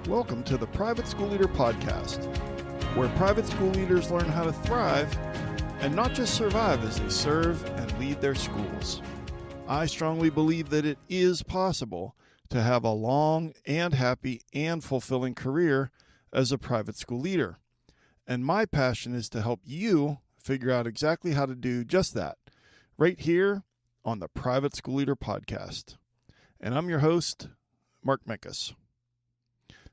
Welcome to the Private School Leader Podcast, where private school leaders learn how to thrive and not just survive as they serve and lead their schools. I strongly believe that it is possible to have a long and happy and fulfilling career as a private school leader. And my passion is to help you figure out exactly how to do just that, right here on the Private School Leader Podcast. And I'm your host, Mark Minkus.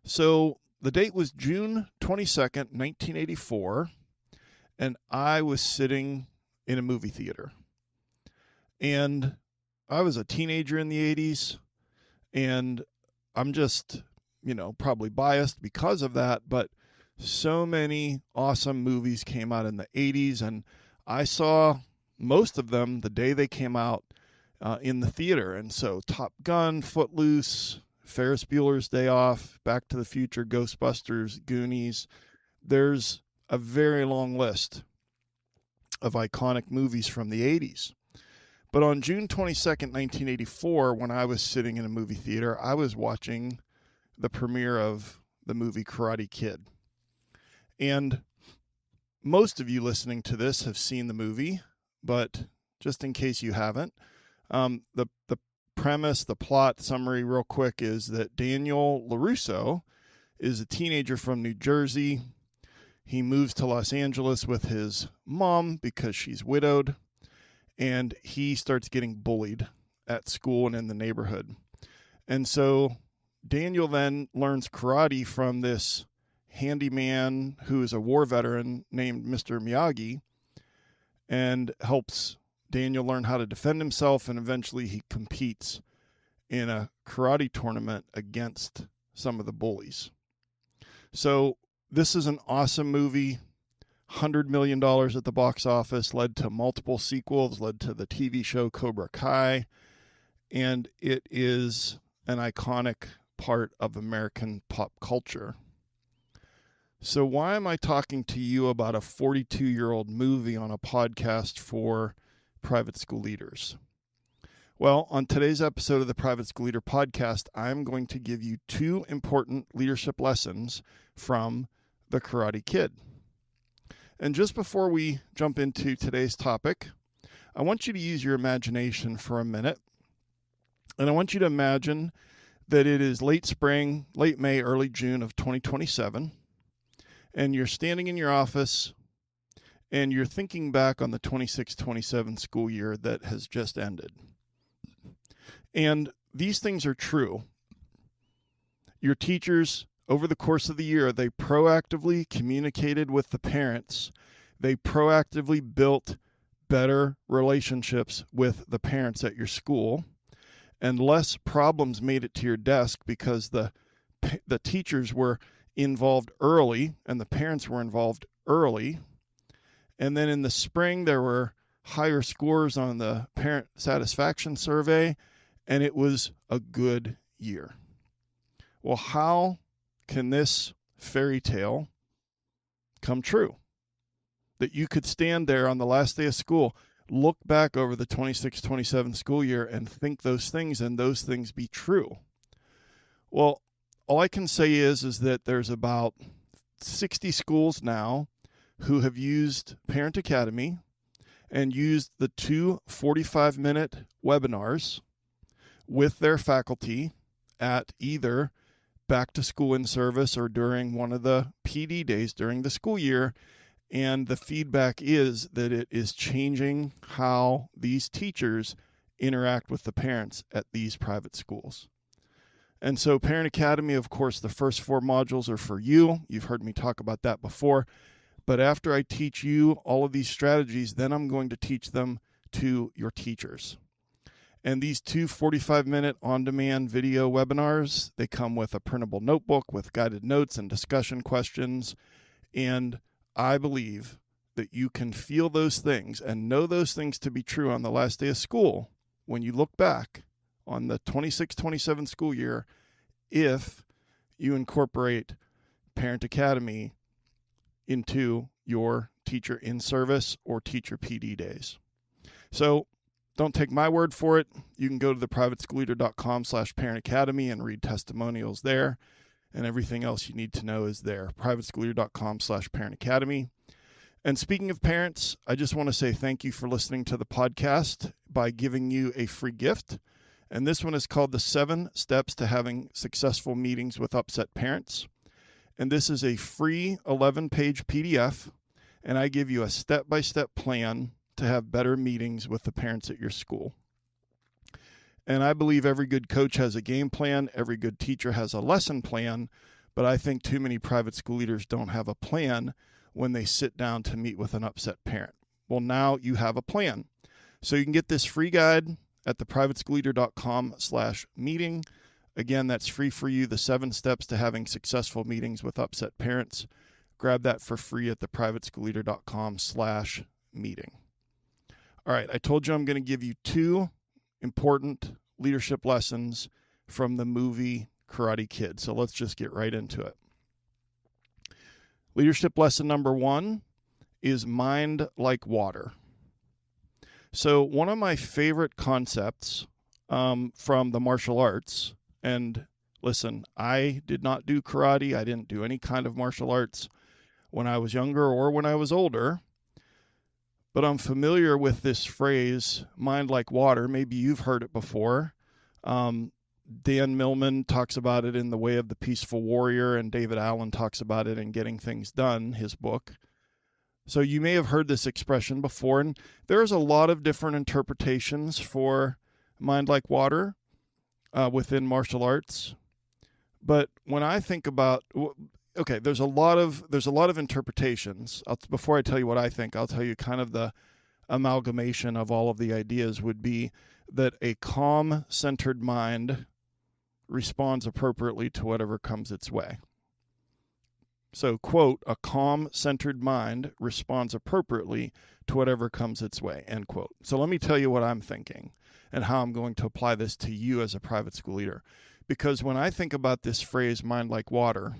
So the date was June 22nd, 1984, and I was sitting in a movie theater. And I was a teenager in the 80s, and I'm just, probably biased because of that, but so many awesome movies came out in the 80s, and I saw most of them the day they came out in the theater. And so Top Gun, Footloose, Ferris Bueller's Day Off, Back to the Future, Ghostbusters, Goonies. There's a very long list of iconic movies from the 80s. But on June 22nd, 1984, when I was sitting in a movie theater, I was watching the premiere of the movie Karate Kid. And most of you listening to this have seen the movie, but just in case you haven't, the premise, the plot summary real quick is that Daniel LaRusso is a teenager from New Jersey. He moves to Los Angeles with his mom because she's widowed, and he starts getting bullied at school and in the neighborhood. And so Daniel then learns karate from this handyman who is a war veteran named Mr. Miyagi, and helps Daniel learn how to defend himself, and eventually he competes in a karate tournament against some of the bullies. So this is an awesome movie. $100 million at the box office, led to multiple sequels, led to the TV show Cobra Kai, and it is an iconic part of American pop culture. So why am I talking to you about a 42-year-old movie on a podcast for private school leaders? Well, on today's episode of the Private School Leader Podcast, I'm going to give you two important leadership lessons from the Karate Kid. And just before we jump into today's topic, I want you to use your imagination for a minute. And I want you to imagine that it is late spring, late May, early June of 2027. And you're standing in your office, and you're thinking back on the 26-27 school year that has just ended. And these things are true. Your teachers, over the course of the year, they proactively communicated with the parents. They proactively built better relationships with the parents at your school, and less problems made it to your desk because the teachers were involved early and the parents were involved early. And then in the spring, there were higher scores on the parent satisfaction survey, and it was a good year. Well, how can this fairy tale come true? That you could stand there on the last day of school, look back over the 26-27 school year and think those things, and those things be true. Well, all I can say is that there's about 60 schools now who have used Parent Academy and used the two 45-minute webinars with their faculty at either back to school in service or during one of the PD days during the school year. And the feedback is that it is changing how these teachers interact with the parents at these private schools. And so Parent Academy, of course, the first 4 modules are for you. You've heard me talk about that before. But after I teach you all of these strategies, then I'm going to teach them to your teachers. And these two 45-minute on-demand video webinars, they come with a printable notebook with guided notes and discussion questions. And I believe that you can feel those things and know those things to be true on the last day of school when you look back on the 26-27 school year if you incorporate Parent Academy into your teacher in service or teacher PD days. So don't take my word for it. You can go to theprivateschoolleader.com/parentacademy and read testimonials there. and everything else you need to know is there. privateschoolleader.com/parent academy. And speaking of parents, I just want to say thank you for listening to the podcast by giving you a free gift. And this one is called The 7 Steps to Having Successful Meetings with Upset Parents. And this is a free 11-page PDF, and I give you a step-by-step plan to have better meetings with the parents at your school. And I believe every good coach has a game plan, every good teacher has a lesson plan, but I think too many private school leaders don't have a plan when they sit down to meet with an upset parent. Well, now you have a plan. So you can get this free guide at theprivateschoolleader.com/meeting. Again, that's free for you, the 7 steps to having successful meetings with upset parents. Grab that for free at theprivateschoolleader.com/meeting. All right, I told you I'm going to give you 2 important leadership lessons from the movie Karate Kid. So let's just get right into it. Leadership lesson number 1 is mind like water. So one of my favorite concepts from the martial arts, and listen, I did not do karate. I didn't do any kind of martial arts when I was younger or when I was older, but I'm familiar with this phrase, mind like water. Maybe you've heard it before. Dan Millman talks about it in The Way of the Peaceful Warrior, and David Allen talks about it in Getting Things Done, his book. So you may have heard this expression before, and there's a lot of different interpretations for mind like water within martial arts. But when I think about, okay, there's a lot of interpretations. Before I tell you what I think, I'll tell you kind of the amalgamation of all of the ideas would be that a calm, centered mind responds appropriately to whatever comes its way. So, quote, a calm, centered mind responds appropriately to whatever comes its way, end quote. So let me tell you what I'm thinking and how I'm going to apply this to you as a private school leader. Because when I think about this phrase, mind like water,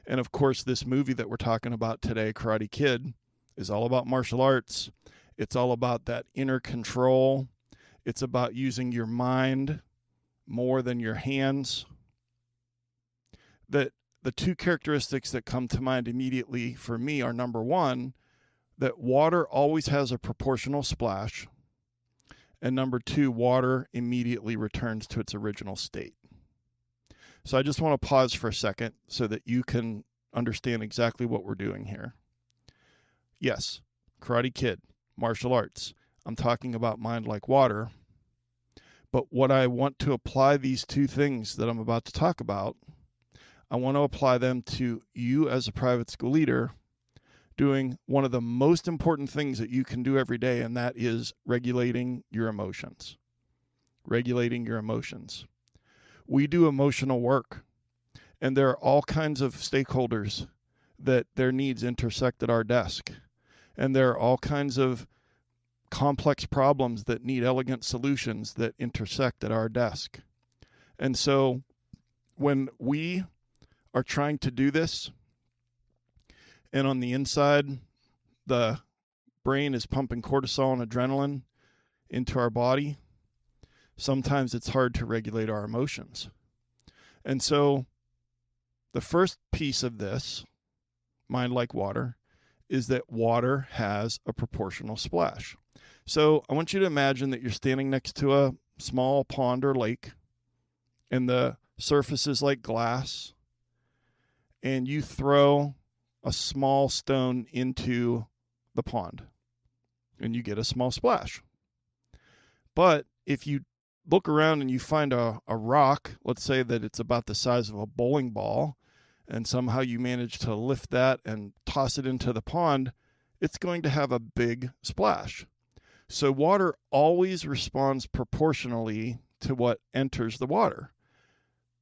and of course this movie that we're talking about today, Karate Kid, is all about martial arts. It's all about that inner control. It's about using your mind more than your hands. That the 2 characteristics that come to mind immediately for me are, number 1, that water always has a proportional splash, and number 2, water immediately returns to its original state. So I just want to pause for a second so that you can understand exactly what we're doing here. Yes, Karate Kid, martial arts. I'm talking about mind like water. But what I want to apply these 2 things that I'm about to talk about, I want to apply them to you as a private school leader doing one of the most important things that you can do every day, and that is regulating your emotions. Regulating your emotions. We do emotional work, and there are all kinds of stakeholders that their needs intersect at our desk. And there are all kinds of complex problems that need elegant solutions that intersect at our desk. And so when we are trying to do this, and on the inside, the brain is pumping cortisol and adrenaline into our body, sometimes it's hard to regulate our emotions. And so the first piece of this, mind like water, is that water has a proportional splash. So I want you to imagine that you're standing next to a small pond or lake, and the surface is like glass, and you throw a small stone into the pond, and you get a small splash. But if you look around and you find a rock, let's say that it's about the size of a bowling ball, and somehow you manage to lift that and toss it into the pond, it's going to have a big splash. So water always responds proportionally to what enters the water.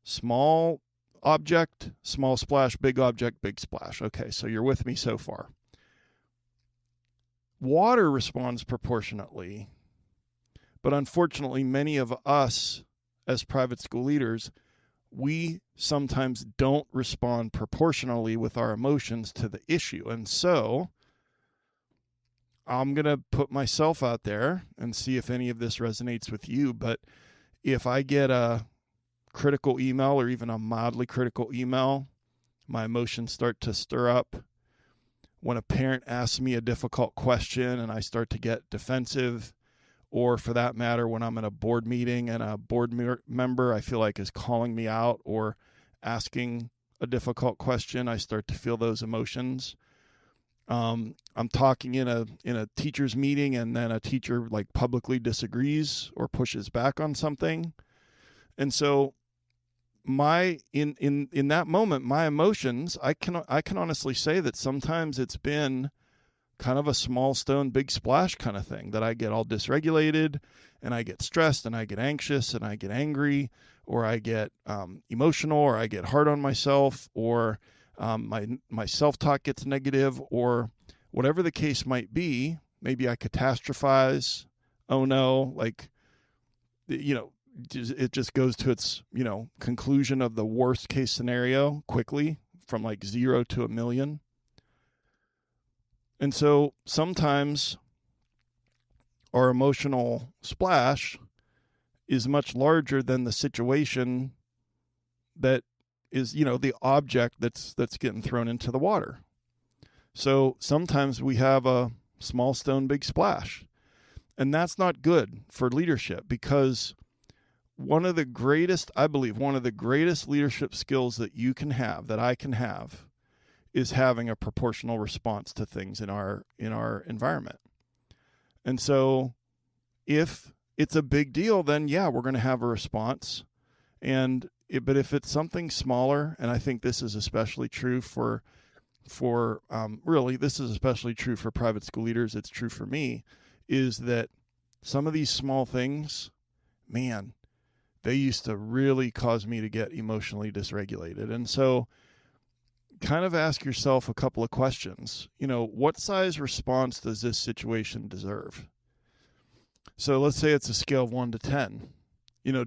Small object, small splash, big object, big splash. Okay, so you're with me so far. Water responds proportionately, but unfortunately, many of us as private school leaders, we sometimes don't respond proportionally with our emotions to the issue. And so I'm going to put myself out there and see if any of this resonates with you. But if I get a critical email or even a mildly critical email, my emotions start to stir up. When a parent asks me a difficult question and I start to get defensive, or for that matter, when I'm in a board meeting and a board member I feel like is calling me out or asking a difficult question, I start to feel those emotions. I'm talking in a teacher's meeting and then a teacher like publicly disagrees or pushes back on something. And so in that moment, my emotions, I can honestly say that sometimes it's been kind of a small stone, big splash kind of thing, that I get all dysregulated and I get stressed and I get anxious and I get angry, or I get emotional, or I get hard on myself, or my self-talk gets negative, or whatever the case might be. Maybe I catastrophize. Oh no, like, it just goes to its, conclusion of the worst case scenario quickly, from like 0 to 1,000,000. And so sometimes our emotional splash is much larger than the situation that is, the object that's getting thrown into the water. So sometimes we have a small stone, big splash. And that's not good for leadership, because one of the greatest leadership skills that you can have, that I can have, is having a proportional response to things in our environment. And so if it's a big deal, then yeah, we're going to have a response. But if it's something smaller, and I think this is especially true for this is especially true for private school leaders, it's true for me, is that some of these small things, man, they used to really cause me to get emotionally dysregulated. And so kind of ask yourself a couple of questions. What size response does this situation deserve? So let's say it's a scale of 1 to 10.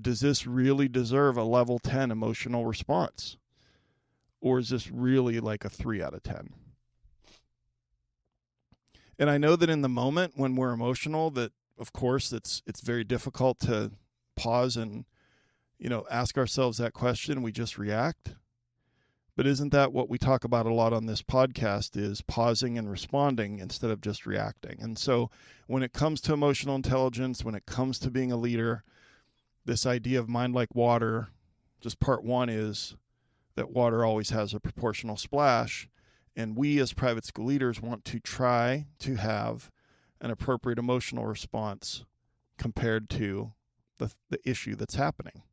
Does this really deserve a level 10 emotional response? Or is this really like a 3 out of 10? And I know that in the moment when we're emotional, that of course it's very difficult to pause and, ask ourselves that question. We just react. But isn't that what we talk about a lot on this podcast, is pausing and responding instead of just reacting? And so when it comes to emotional intelligence, when it comes to being a leader, this idea of mind like water, just part one is that water always has a proportional splash. And we as private school leaders want to try to have an appropriate emotional response compared to the issue that's happening.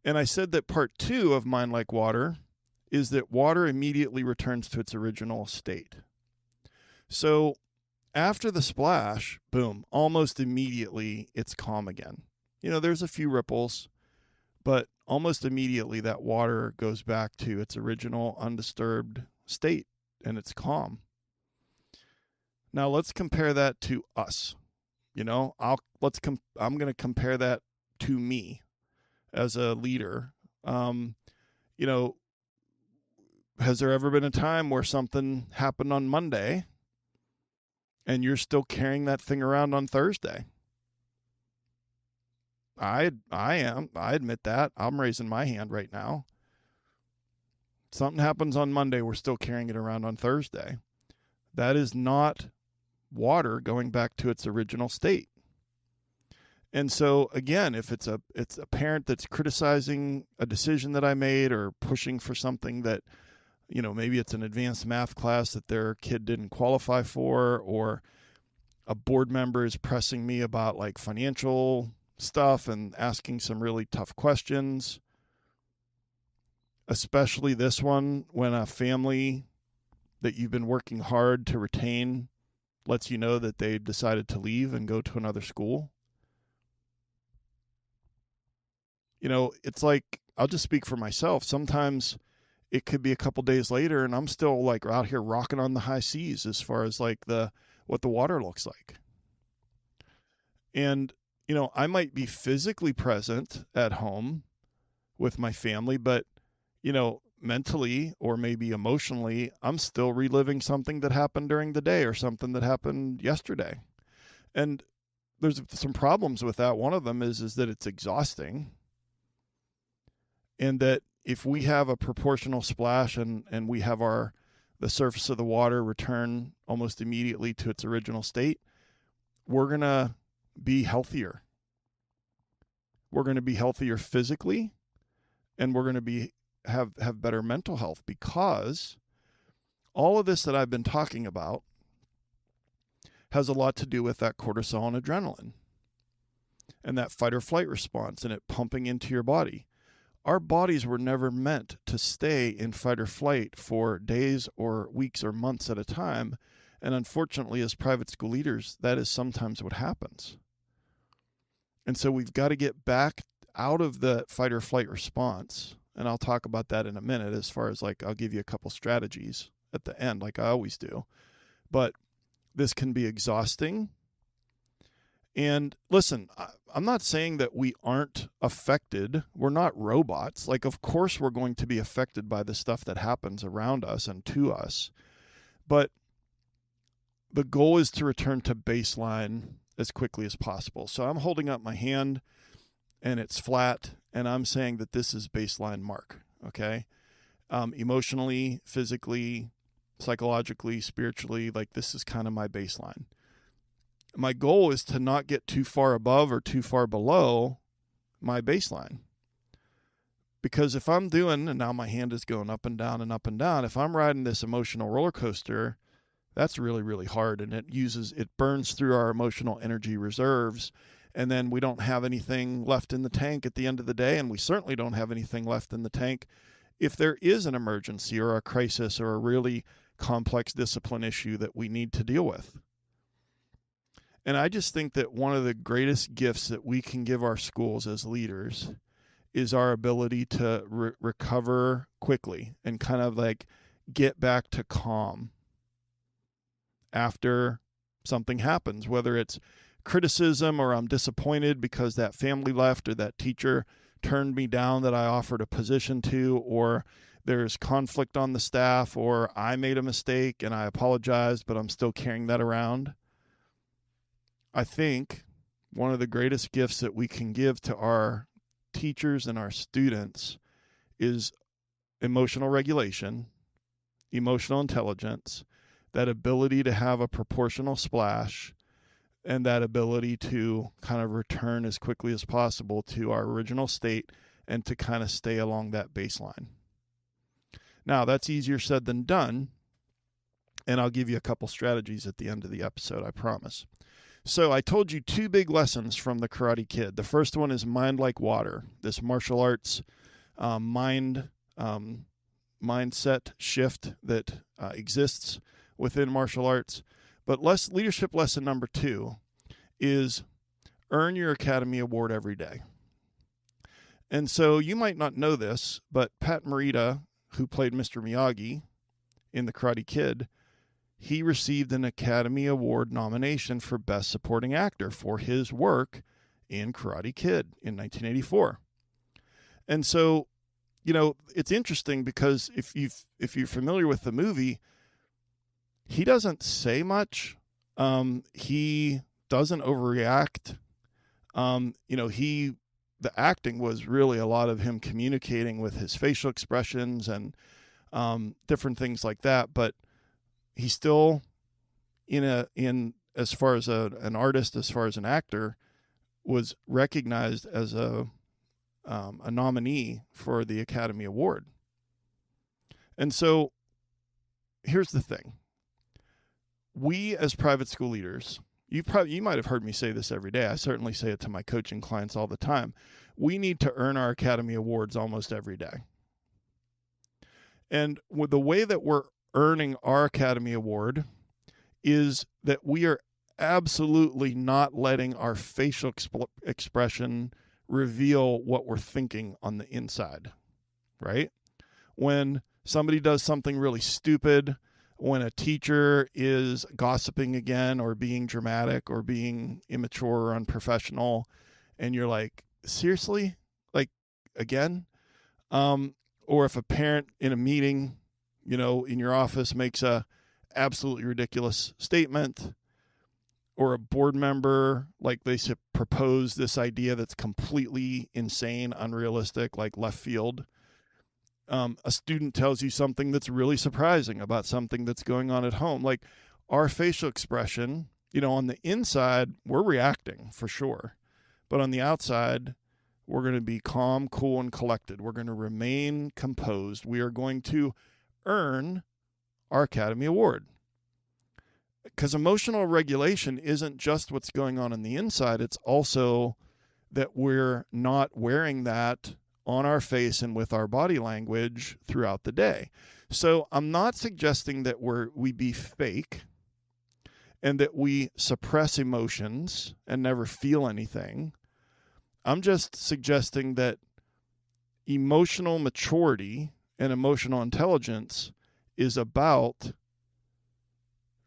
And I said that part two of mind like water is that water immediately returns to its original state. So after the splash, boom, almost immediately it's calm again. There's a few ripples, but almost immediately that water goes back to its original undisturbed state and it's calm. Now let's compare that to us. I'm going to compare that to me as a leader. Has there ever been a time where something happened on Monday and you're still carrying that thing around on Thursday? I am. I admit that. I'm raising my hand right now. Something happens on Monday, we're still carrying it around on Thursday. That is not water going back to its original state. And so again, if it's a parent that's criticizing a decision that I made, or pushing for something that, maybe it's an advanced math class that their kid didn't qualify for, or a board member is pressing me about like financial stuff and asking some really tough questions, especially this one, when a family that you've been working hard to retain lets you know that they decided to leave and go to another school. It's like, I'll just speak for myself. Sometimes it could be a couple days later and I'm still like out here rocking on the high seas as far as like what the water looks like. And, I might be physically present at home with my family, but, mentally or maybe emotionally, I'm still reliving something that happened during the day or something that happened yesterday. And there's some problems with that. One of them is that it's exhausting. and that if we have a proportional splash and we have the surface of the water return almost immediately to its original state, we're going to be healthier. We're going to be healthier physically, and we're going to have better mental health, because all of this that I've been talking about has a lot to do with that cortisol and adrenaline and that fight or flight response and it pumping into your body. Our bodies were never meant to stay in fight or flight for days or weeks or months at a time. And unfortunately, as private school leaders, that is sometimes what happens. And so we've got to get back out of the fight or flight response. And I'll talk about that in a minute, as far as I'll give you a couple strategies at the end, like I always do. But this can be exhausting. And listen, I'm not saying that we aren't affected. We're not robots. Of course, we're going to be affected by the stuff that happens around us and to us. But the goal is to return to baseline as quickly as possible. So I'm holding up my hand and it's flat, and I'm saying that this is baseline mark, okay? Emotionally, physically, psychologically, spiritually, this is kind of my baseline. My goal is to not get too far above or too far below my baseline. Because if I'm doing, and now my hand is going up and down and up and down, if I'm riding this emotional roller coaster, that's really, really hard. And it burns through our emotional energy reserves. And then we don't have anything left in the tank at the end of the day. And we certainly don't have anything left in the tank if there is an emergency or a crisis or a really complex discipline issue that we need to deal with. And I just think that one of the greatest gifts that we can give our schools as leaders is our ability to recover quickly and kind of get back to calm after something happens, whether it's criticism or I'm disappointed because that family left or that teacher turned me down that I offered a position to, or there's conflict on the staff, or I made a mistake and I apologized, but I'm still carrying that around. I think one of the greatest gifts that we can give to our teachers and our students is emotional regulation, emotional intelligence, that ability to have a proportional splash, and that ability to kind of return as quickly as possible to our original state and to kind of stay along that baseline. Now, that's easier said than done, and I'll give you a couple strategies at the end of the episode, I promise. So I told you two big lessons from the Karate Kid. The first one is mind like water, this martial arts mindset shift that exists within martial arts. But leadership lesson number 2 is earn your Academy Award every day. And so you might not know this, but Pat Morita, who played Mr. Miyagi in the Karate Kid, he received an Academy Award nomination for Best Supporting Actor for his work in Karate Kid in 1984. And so, it's interesting because if you're familiar with the movie, he doesn't say much. He doesn't overreact. The acting was really a lot of him communicating with his facial expressions and different things like that. But he's still as far as an artist, as far as an actor, was recognized as a nominee for the Academy Award. And so here's the thing. We as private school leaders, you might have heard me say this every day. I certainly say it to my coaching clients all the time. We need to earn our Academy Awards almost every day. And with the way that we're earning our Academy Award is that we are absolutely not letting our facial expression reveal what we're thinking on the inside, right? When somebody does something really stupid, when a teacher is gossiping again or being dramatic or being immature or unprofessional, and you're like, seriously? Again? Or if a parent in a meeting, in your office makes a absolutely ridiculous statement, or a board member, they propose this idea that's completely insane, unrealistic, left field, A student tells you something that's really surprising about something that's going on at home. Like our facial expression, on the inside, we're reacting for sure. But on the outside, we're going to be calm, cool, and collected. We're going to remain composed. We are going to earn our Academy Award. Because emotional regulation isn't just what's going on the inside. It's also that we're not wearing that on our face and with our body language throughout the day. So I'm not suggesting that we be fake and that we suppress emotions and never feel anything. I'm just suggesting that emotional maturity and emotional intelligence is about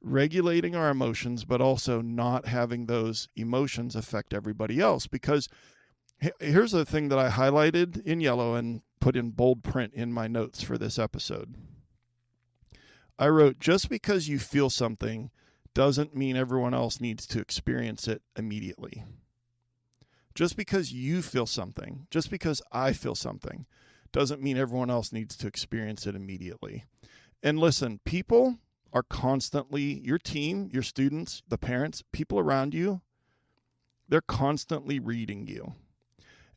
regulating our emotions, but also not having those emotions affect everybody else. Because here's the thing that I highlighted in yellow and put in bold print in my notes for this episode. I wrote, just because you feel something doesn't mean everyone else needs to experience it immediately. Just because you feel something, just because I feel something, doesn't mean everyone else needs to experience it immediately. And listen, people are constantly, your team, your students, the parents, people around you, they're constantly reading you.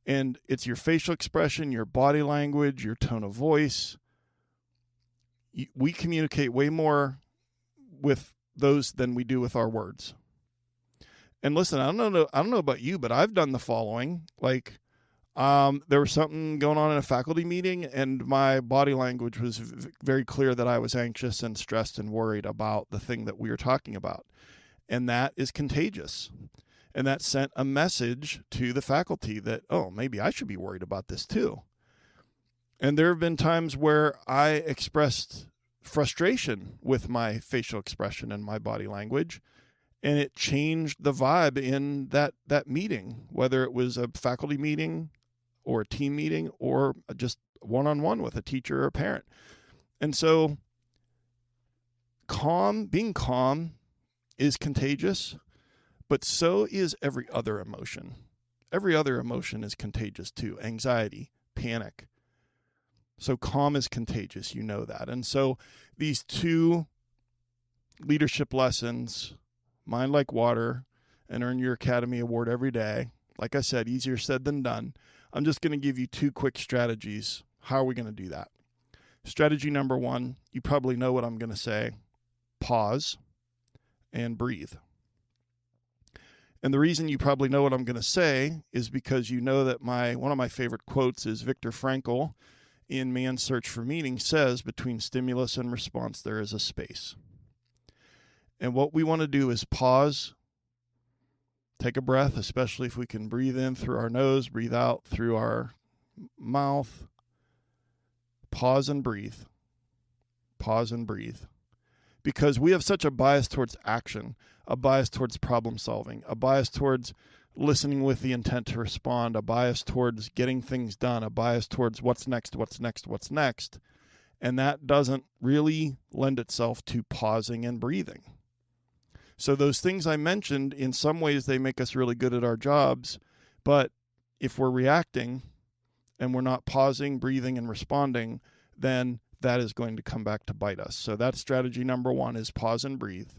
And it's your facial expression, your body language, your tone of voice. We communicate way more with those than we do with our words. And listen, I don't know about you, but I've done the following. Like, there was something going on in a faculty meeting, and my body language was very clear that I was anxious and stressed and worried about the thing that we were talking about. And that is contagious. And that sent a message to the faculty that, oh, maybe I should be worried about this too. And there have been times where I expressed frustration with my facial expression and my body language, and it changed the vibe in that meeting, whether it was a faculty meeting or a team meeting or just one-on-one with a teacher or a parent. And so being calm is contagious, but so is every other emotion. Every other emotion is contagious too. Anxiety, panic. So calm is contagious, you know that. And so these two leadership lessons, Mind Like Water and Earn Your Academy Award every day, like I said, easier said than done. I'm just going to give you two quick strategies. How are we going to do that? Strategy number one, you probably know what I'm going to say. Pause and breathe. And the reason you probably know what I'm going to say is because you know that one of my favorite quotes is Viktor Frankl in Man's Search for Meaning says, between stimulus and response, there is a space. And what we want to do is pause, take a breath, especially if we can breathe in through our nose, breathe out through our mouth. Pause and breathe. Pause and breathe. Because we have such a bias towards action, a bias towards problem solving, a bias towards listening with the intent to respond, a bias towards getting things done, a bias towards what's next. And that doesn't really lend itself to pausing and breathing. So those things I mentioned, in some ways they make us really good at our jobs, but if we're reacting and we're not pausing, breathing, and responding, then that is going to come back to bite us. So that's strategy number one, is pause and breathe.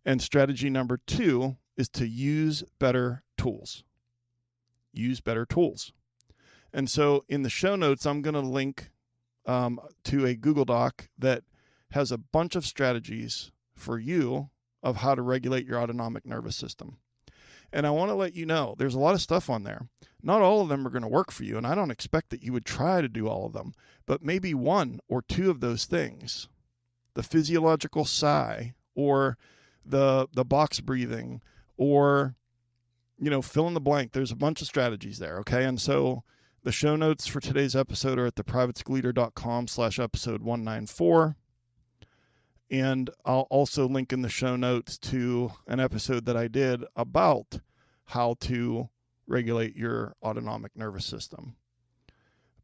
And strategy number two is to use better tools. Use better tools. And so in the show notes, I'm going to link to a Google Doc that has a bunch of strategies for you of how to regulate your autonomic nervous system. And I want to let you know, there's a lot of stuff on there. Not all of them are going to work for you, and I don't expect that you would try to do all of them, but maybe one or two of those things, the physiological sigh, or the box breathing, or, fill in the blank. There's a bunch of strategies there, okay? And so the show notes for today's episode are at theprivateschoolleader.com/episode 194. And I'll also link in the show notes to an episode that I did about how to regulate your autonomic nervous system.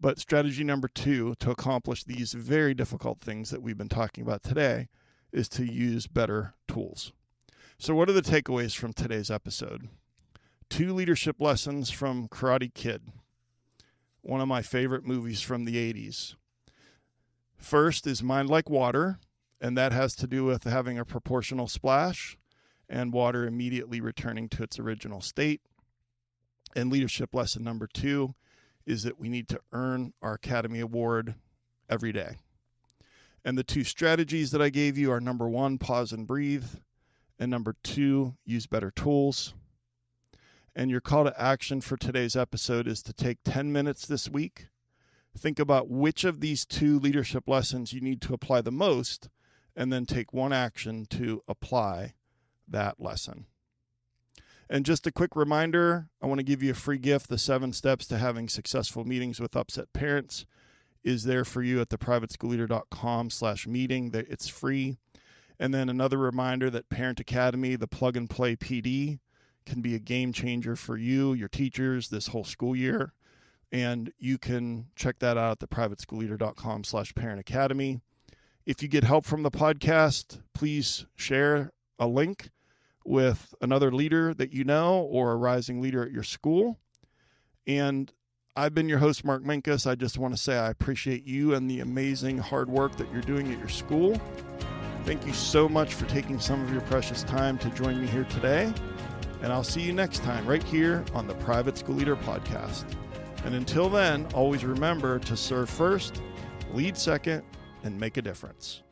But strategy number two to accomplish these very difficult things that we've been talking about today is to use better tools. So what are the takeaways from today's episode? 2 leadership lessons from Karate Kid, one of my favorite movies from the 80s. First is Mind Like Water, and that has to do with having a proportional splash and water immediately returning to its original state. And leadership lesson number 2 is that we need to earn our Academy Award every day. And the 2 strategies that I gave you are number 1, pause and breathe, and number 2, use better tools. And your call to action for today's episode is to take 10 minutes this week. Think about which of these 2 leadership lessons you need to apply the most, and then take one action to apply that lesson. And just a quick reminder, I want to give you a free gift. The 7 steps to having successful meetings with upset parents is there for you at theprivateschoolleader.com/meeting. It's free. And then another reminder that Parent Academy, the plug and play PD, can be a game changer for you, your teachers, this whole school year. And you can check that out at theprivateschoolleader.com/parent academy. If you get help from the podcast, please share a link with another leader that you know or a rising leader at your school. And I've been your host, Mark Minkus. I just want to say I appreciate you and the amazing hard work that you're doing at your school. Thank you so much for taking some of your precious time to join me here today. And I'll see you next time right here on the Private School Leader Podcast. And until then, always remember to serve first, lead second, and make a difference.